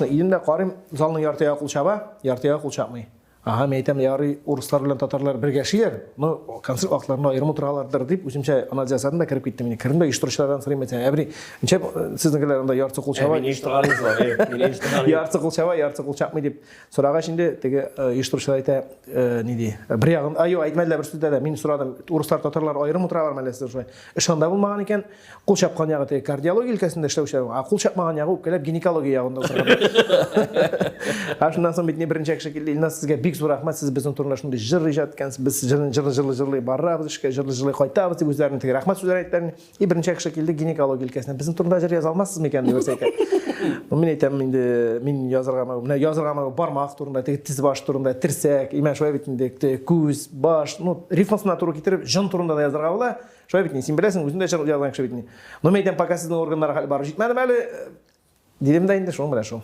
İlimde qarım zalını yartıya qulçapmay. Aha meytem yarı Uruslar bilen Tatarlar birgeşiyer. No konsert vaqtlarına ayrım oturalardır deyip üçümçe analiz jasadın da kirip gittim. Kirimde uyuşturuculardan sorayım mesela. Ebri nçe sizinkilerinde yartı qulçapa. Yartı qulçapmay deyip. Sorağa şimdi tege uyuşturucular ayta nidi. Bir yağın ayo aytmayla bir sütte de men suradım Uruslar Tatarlar ayrım oturalar malesdir şoy. Işanda bulmagan eken qulçapqan yağı te kardiyologiya ilkesinde işlewşer. Qulçapmagan yağı kelep ginekologiya yağında oturgan. Aşundan soň bitne birinci şekilde ilnas sizge big zor rahmat siz bizning turmushimizda jir ijodkansiz biz jir barrabız ishga jir qaytamiz deb o'zlarinizga rahmat so'zlar aytdilar. Birinchi şekilde ginekologiya ilkesinde bizning turda jir yoza olmassizmi ekan deb o'rsak. Men aytaman endi men yozirg'ama barmoq turida tiz bosh turida tirsak iman shoy bitinde ko'z bosh no rifmosuna to'g'ri keltirib jin turida yozirg'a bo'la shoy bitni sen bilasan o'zingda yozgan shoy bitni. Men aytaman пока sizning organlar hali bor yetmadi hali dilimda endi shu bilan shu